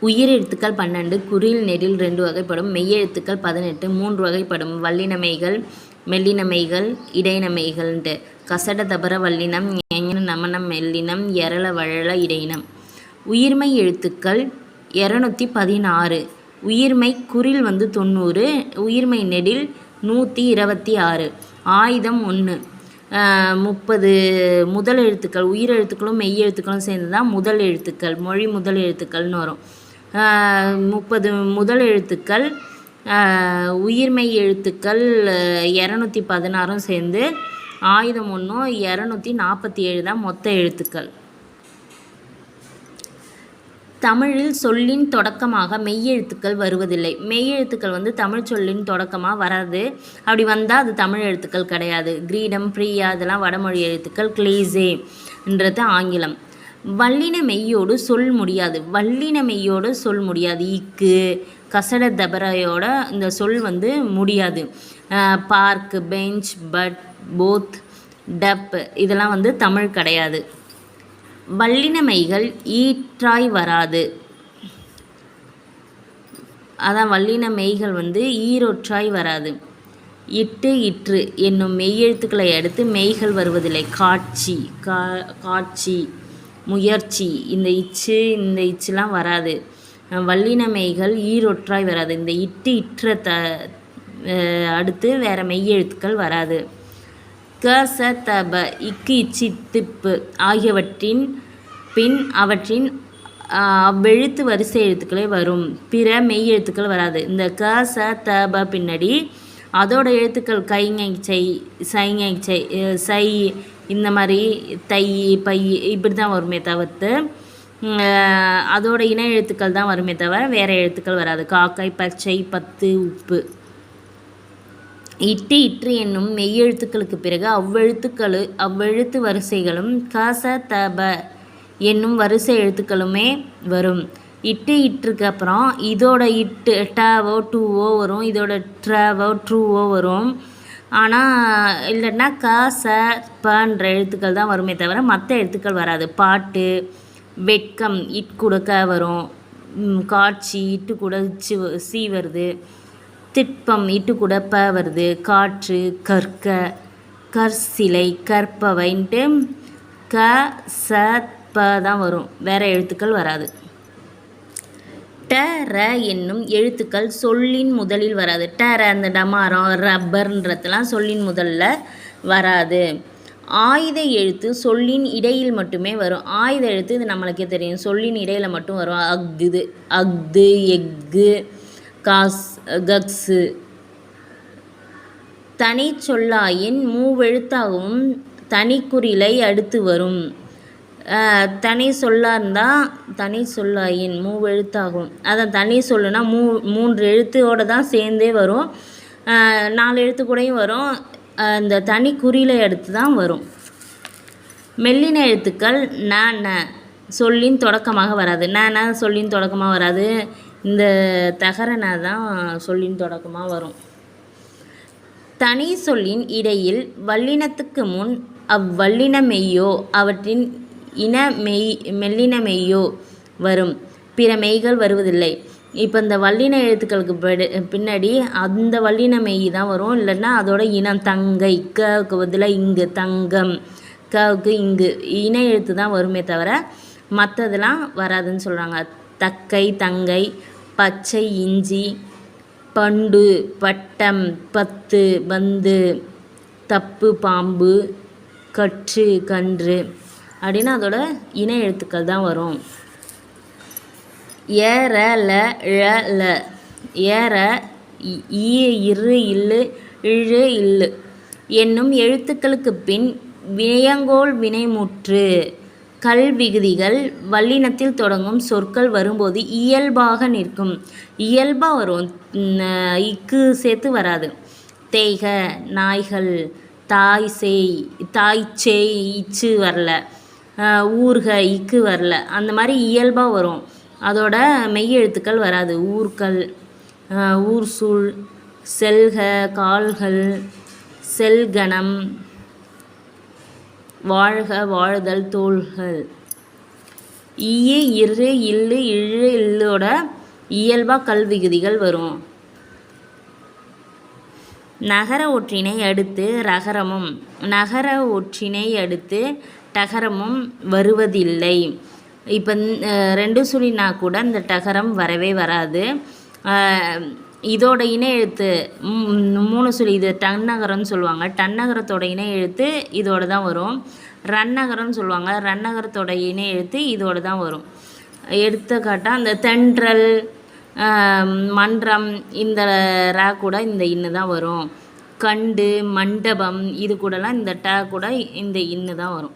உயிரெழுத்துக்கள் 12, குறில் நெடில் 2 வகைப்படும். மெய்யெழுத்துக்கள் 18, 3 வகைப்படும். வல்லினமெய்கள், மெல்லினமெய்கள், இடையினமெய்கள்ன்ட்டு. கசட தபர வல்லினம், ஞ நமனம் மெல்லினம், எரள வழல இடையினம். உயிர்மெய் எழுத்துக்கள் 216. உயிர்மெய் குறில் 90. உயிர்மெய் நெடில் 126. ஆயுதம் 1. 30 முதல் எழுத்துக்கள். உயிரெழுத்துக்களும் மெய்யெழுத்துக்களும் சேர்ந்து தான் முதல் எழுத்துக்கள், மொழி முதல் எழுத்துக்கள்னு வரும். 30 முதல் எழுத்துக்கள். உயிர்மெய் எழுத்துக்கள் 216 சேர்ந்து ஆயுதம் 1 247 தான் மொத்த எழுத்துக்கள். தமிழில் சொல்லின் தொடக்கமாக மெய்யெழுத்துக்கள் வருவதில்லை. மெய்யெழுத்துக்கள் தமிழ் சொல்லின் தொடக்கமாக வராது. அப்படி வந்தால் அது தமிழ் எழுத்துக்கள் கிடையாது. கிரீடம், பிரியா இதெல்லாம் வடமொழி எழுத்துக்கள். கிளீசேன்றது ஆங்கிலம். வல்லின மெய்யோடு சொல் முடியாது. வல்லின மெய்யோடு சொல் முடியாது. இக்கு, கசட தபரையோட இந்த சொல் முடியாது. Park, bench, but, both, tub இதெல்லாம் தமிழ் கிடையாது. வல்லினமெய்கள் ஈற்றாய் வராது. அதான் வல்லினமெய்கள் ஈரொற்றாய் வராது. இட்டு, இற்று என்னும் மெய்யெழுத்துக்களை அடுத்து மெய்கள் வருவதில்லை. காட்சி, காட்சி, முயற்சி இந்த இச்சுலாம் வராது. வல்லினமெய்கள் ஈரொற்றாய் வராது. இந்த இட்டு, இற்ற அடுத்து வேறு மெய்யெழுத்துக்கள் வராது. க, ச, த, ப, இக்கு, இச்சு, திப்பு ஆகியவற்றின் பின் அவற்றின் அவ்வெழுத்து வரிசை எழுத்துக்களே வரும். பிற மெய் எழுத்துக்கள் வராது. இந்த க, ச, த, ப பின்னாடி அதோட எழுத்துக்கள் கைங்கை, சைங்கை, சை இந்த மாதிரி தை, பை இப்படி தான் வருமே தவிர்த்து அதோட இணை எழுத்துக்கள் தான் வருமே தவிர வேறு எழுத்துக்கள் வராது. காக்கை, பச்சை, பத்து, உப்பு. இட்டு, இற்று என்னும் மெய்யெழுத்துக்களுக்கு பிறகு அவ்வெழுத்து வரிசைகளும் க, ச, த, ப என்னும் வரிசை எழுத்துக்களுமே வரும். இட்டு, இற்றுக்கு அப்புறம் இதோட இட்டு டவோ டூவோ வரும். இதோட ட்ரவோ ட்ரூவோ வரும். ஆனால் இல்லைன்னா க, ச, பன்ற எழுத்துக்கள் தான் வருமே தவிர மற்ற எழுத்துக்கள் வராது. பாட்டு, வெட்கம் இட்கூட க வரும். காட்சி இட்டு கூட சி வருது. திட்பம் இட்டு கூட ப வருது. காற்று, கற்க, கற்சிலை, கற்பவைன்ட்டு க, ச, ப தான் வரும். வேறு எழுத்துக்கள் வராது. ட, ர என்னும் எழுத்துக்கள் சொல்லின் முதலில் வராது. ட, ர அந்த டமாரம், ரப்பர்ன்றதெல்லாம் சொல்லின் முதல்ல வராது. ஆயுத எழுத்து சொல்லின் இடையில் மட்டுமே வரும். ஆயுத எழுத்து இது நம்மளுக்கே தெரியும். சொல்லின் இடையில் மட்டும் வரும். அஃது, அஃது, எஃகு, காஸ், கக்ஸு. தனி சொல்லாயின் மூவெழுத்தாகவும் தனிக்குறிலை அடுத்து வரும். தனி சொல்லாக இருந்தால் தனி சொல்லாயின் மூவெழுத்தாகும். அதான் தனி சொல்லுனா 3 எழுத்தோடு தான் சேர்ந்தே வரும். 4 எழுத்து கூடயும் வரும். இந்த தனி குறிலை அடுத்து தான் வரும். மெல்லின எழுத்துக்கள் ந, ந சொல்லின் தொடக்கமாக வராது. ந சொல்லின் தொடக்கமாக வராது. இந்த தகரன தான் சொல்லின் தொடக்கமாக வரும். தனி சொல்லின் இடையில் வல்லினத்துக்கு முன் அவ்வல்லினமெய்யோ அவற்றின் மெல்லின மெய்யோ வரும். பிற மெய்கள் வருவதில்லை. இப்போ இந்த வல்லின எழுத்துக்களுக்கு பின்னாடி அந்த வல்லின மெய் தான் வரும். இல்லைன்னா அதோட இனம். தங்கை, கவுக்கு பதிலாக இங்கு, தங்கம், கவுக்கு இங்கு இணை எழுத்து தான் வருமே தவிர மற்றதெல்லாம் வராதுன்னு சொல்கிறாங்க. தக்கை, தங்கை, பச்சை, இஞ்சி, பண்டு, பட்டம், பத்து, பந்து, தப்பு, பாம்பு, கற்று, கன்று அப்படின்னு அதோட இணை எழுத்துக்கள் தான் வரும். ஏற, ல, ழ, ல. ஏற, ஈ, இரு, இல்லு, இழு, இல்லு என்னும் எழுத்துக்களுக்கு பின் வியங்கோல் வினைமுற்று கல்விகுதிகள் வல்லினத்தில் தொடங்கும் சொற்கள் வரும்போது இயல்பாக நிற்கும். இயல்பாக வரும். இக்கு சேர்த்து வராது. தேய்க, நாய்கள், தாய், சேய், தாய், சேய் இச்சு வரல. ஊர்க இக்கு வரல. அந்த மாதிரி இயல்பாக வரும். அதோட மெய்யெழுத்துக்கள் வராது. ஊர்கள், ஊர்சூழ், செல்க, கால்கள், செல்கணம், வாழ்க, வாழ்தல், தோள்கள். ஈ இரு இல்லு இழு இல்லோட இயல்பாக கல்விகுதிகள் வரும். நகர ஒற்றினை அடுத்து ரகரமும் நகர ஒற்றினை அடுத்து டகரமும் வருவதில்லை. இப்போ 2 சுழினா கூட இந்த டகரம் வரவே வராது. இதோட இணை எழுத்து 3 சுழி, இது டன்னகரம்னு சொல்லுவாங்க. டன்னகரத்தோட இணை எழுத்து இதோட தான் வரும். ரன்னகரம்னு சொல்லுவாங்க. ரன்னகரத்தோட இணை எழுத்து இதோட தான் வரும். எடுத்துக்காட்டாக அந்த தென்றல், மன்றம், இந்த ரா கூட இந்த இன்னு தான் வரும். கண்டு, மண்டபம், இது கூடலாம் இந்த ட கூட இந்த இன்னு தான் வரும்.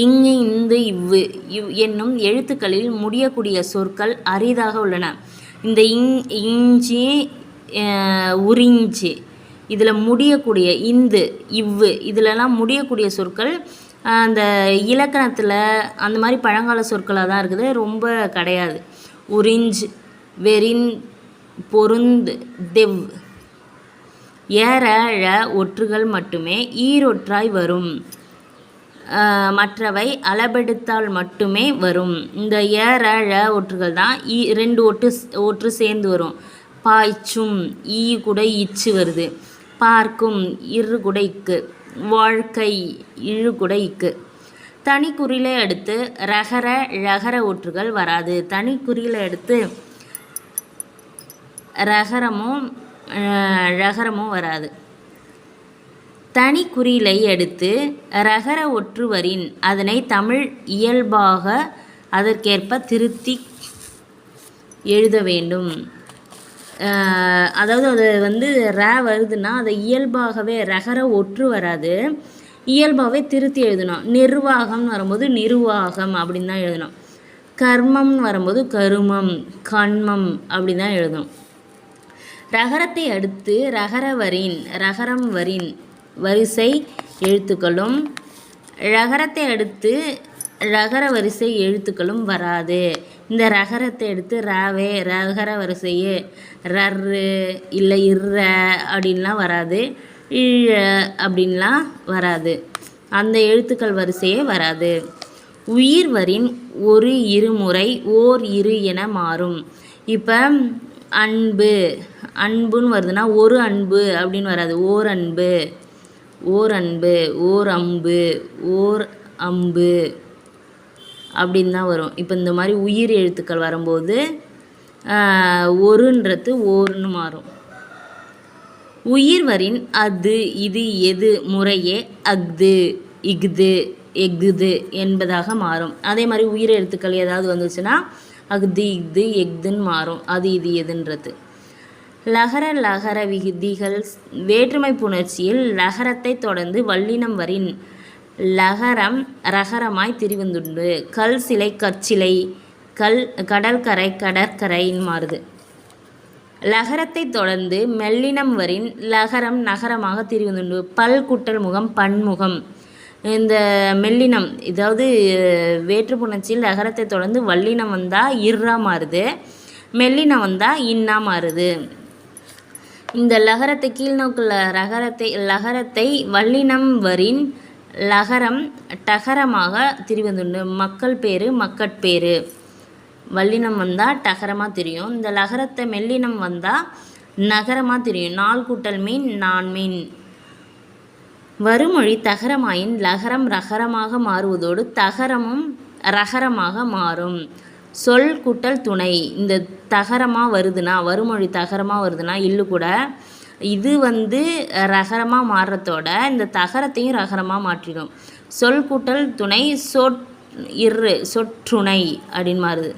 இங்கு இந்து இவ்வு என்னும் எழுத்துக்களில் முடியக்கூடிய சொற்கள் அரிதாக உள்ளன. இந்த இஞ்சி உறிஞ்சி இதில் முடியக்கூடிய இந்து இவ்வு இதிலெல்லாம் முடியக்கூடிய சொற்கள் அந்த இலக்கணத்தில் அந்த மாதிரி பழங்கால சொற்களாக தான் இருக்குது, ரொம்ப கிடையாது. உறிஞ்ச், வெறின், பொருந்த், தெவ், ஏற ழ ஒற்றுகள் மட்டுமே ஈரொற்றாய் வரும். மற்றவை அளபெடுத்தால் மட்டுமே வரும். இந்த ஏற ழ ஒற்றுகள் தான் 2 ஒற்று சேர்ந்து வரும். பாய்ச்சும், ஈ கூட இச்சு வருது. பார்க்கும், இரு கூட இக்கு. வாழ்க்கை, இழு கூட இக்கு. தனிக்குறிலை அடுத்து ரகர ழகர ஒற்றுகள் வராது. தனிக்குறிலை அடுத்து ரகரமும் ழகரமும் வராது. தனிக்குறிலை அடுத்து ரகர ஒற்று வரின் அதனை தமிழ் இயல்பாக அதற்கேற்ப திருத்தி எழுத வேண்டும். அதாவது அது ர வருதுன்னா அதை இயல்பாகவே ரகர ஒற்று வராது, இயல்பாகவே திருத்தி எழுதணும். நிர்வாகம்னு வரும்போது நிர்வாகம் அப்படின்னு தான் எழுதணும். கர்மம்னு வரும்போது கருமம், கண்மம் அப்படின்னு தான் எழுதணும். ரகரத்தை அடுத்து ரகரம் வரின் வரிசை எழுத்துக்களும் ரகரத்தை அடுத்து ரகர வரிசை எழுத்துக்களும் வராது. இந்த ரகரத்தை எடுத்து ராவே ரகர வரிசையே ரர்ரு இல்லை இர்ற அப்படின்லாம் வராது, இழ அப்படின்லாம் வராது, அந்த எழுத்துக்கள் வரிசையே வராது. உயிர் வரின் ஒரு இருமுறை ஓர் இரு என மாறும். இப்போ அன்புன்னு வருதுன்னா ஒரு அன்பு அப்படின்னு வராது, ஓர் அன்பு, ஓர் அன்பு, ஓர் அம்பு, ஓர் அம்பு அப்படின்னு தான் வரும். இப்போ இந்த மாதிரி உயிர் எழுத்துக்கள் வரும்போது ஒருன்றது ஓர்னு மாறும். உயிர் வரின் அது இது எது முறையே அஃது இஃது எஃது என்பதாக மாறும். அதே மாதிரி உயிர் எழுத்துக்கள் ஏதாவது வந்துச்சுன்னா அஃது இஃது எஃதுன்னு மாறும். அது இது எதுன்றது. லகர விகுதிகள் வேற்றுமை புணர்ச்சியில் லகரத்தை தொடர்ந்து வல்லினம் வரின் லகரம் ரகரமாய் திரிவந்துண்டு. கல் சிலை கற்சிலை, கடற்கரை கடற்கரைன்னு மாறுது. லகரத்தை தொடர்ந்து மெல்லினம் வரின் லகரம் நகரமாக திரிவந்துண்டு. பல் குட்டல் முகம் பன்முகம். இந்த மெல்லினம் இதாவது வேற்று புணர்ச்சியில் லகரத்தை தொடர்ந்து வல்லினம் வந்தால் இர்ரா மாறுது, மெல்லினம் வந்தால் இன்னா மாறுது. இந்த லகரத்தை கீழ்நோக்குள்ள லகரத்தை வல்லினம் வரின் லகரம் டகரமாக திரிவந்துண்டு. மக்கள் பேர் மக்கட்பேரு வல்லினம் வந்தால் டகரமாக தெரியும். இந்த லகரத்தை மெல்லினம் வந்தால் நகரமாக தெரியும். நாள் கூட்டல் மீன் நான் மீன். வருமொழி தகரமாயின் லகரம் ரகரமாக மாறுவதோடு தகரமும் ரகரமாக மாறும். சொல் கூட்டல் துணை இந்த தகரமாக வருதுன்னா, வருமொழி தகரமாக வருதுன்னா இல்லு கூட இது ரகரமாக மாறுறதோட இந்த தகரத்தையும் ரகரமாக மாற்றிடும். சொல் கூட்டல் துணை சொற்றுணை அப்படின்னு மாறுது.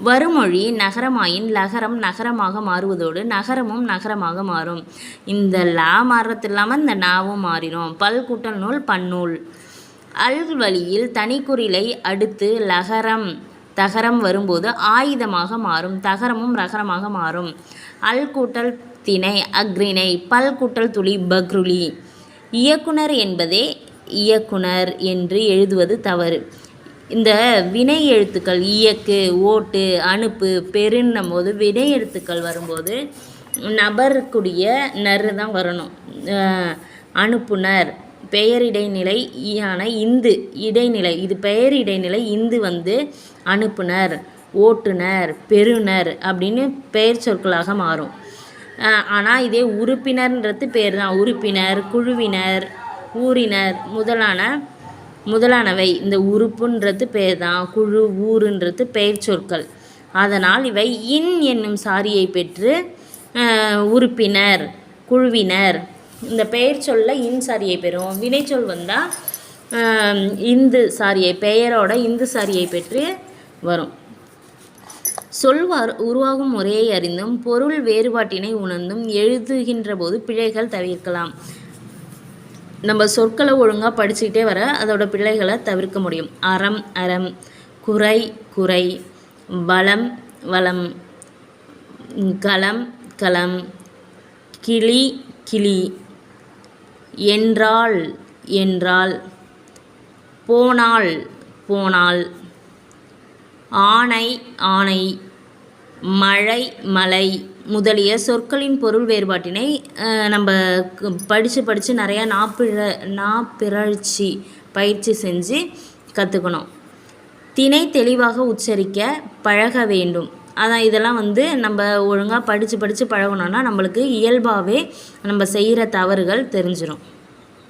வருமொழி நகரமாயின் லகரம் நகரமாக மாறுவதோடு நகரமும் நகரமாக மாறும். இந்த லா மாறுறது இல்லாமல் இந்த நாவும் மாறிடும். பல் கூட்டல் நூல் பன்னூல். அல் வழியில் தனிக்குறிலை அடுத்து லகரம் தகரம் வரும்போது ஆயுதமாக மாறும். தகரமும் ரகரமாக மாறும். அல் கூட்டல் திணை அக்ரிணை. பல் கூட்டல் துளி பக்ருளி. இயக்குனர் என்பதே இயக்குனர் என்று எழுதுவது தவறு. இந்த வினை எழுத்துக்கள் இயக்கு, ஓட்டு, அனுப்பு, பெருன்னும் போது வினை எழுத்துக்கள் வரும்போது நபருக்குரிய நறு தான் வரணும். அனுப்புனர், பெயர் இடைநிலை இந்து இடைநிலை, இது பெயர் இடைநிலை இந்து வந்து அனுப்புனர், ஓட்டுனர், பெறுநர் அப்படின்னு பெயர் சொற்களாக மாறும். ஆனால் இதே உறுப்பினர்ன்றது பேர் தான். உறுப்பினர், குழுவினர், ஊரினர் முதலானவை இந்த உறுப்புன்றது பேர் தான். குழு, ஊருன்றது பெயர் சொற்கள். அதனால் இவை இன் என்னும் சாரியை பெற்று உறுப்பினர், குழுவினர் இந்த பெயர் சொல்ல இன் சாரியை பெறும். வினைச்சொல் வந்தால் இந்து சாரியை, பெயரோட இந்து சாரியை பெற்று வரும். சொல் உருவாகும் முறையை அறிந்தும் பொருள் வேறுபாட்டினை உணர்ந்தும் எழுதுகின்ற போது பிழைகள் தவிர்க்கலாம். நம்ம சொற்களை ஒழுங்காக படிச்சுக்கிட்டே வர அதோட பிழைகளை தவிர்க்க முடியும். அறம், அறம், குறை, குறை, வளம், வளம், களம், களம், கிளி, கிளி, என்றால், என்றால், போனால், போனால், ஆணை, ஆணை, மழை, மலை முதலிய சொற்களின் பொருள் வேறுபாட்டினை நம்ம படித்து நிறையா நாப்பிறழ்ச்சி பயிற்சி செஞ்சு கற்றுக்கணும். திணை தெளிவாக உச்சரிக்க பழக வேண்டும். அதான் இதெல்லாம் வந்து நம்ம ஒழுங்காக படித்து பழகணுன்னா நம்மளுக்கு இயல்பாகவே நம்ம செய்கிற தவறுகள் தெரிஞ்சிடும்.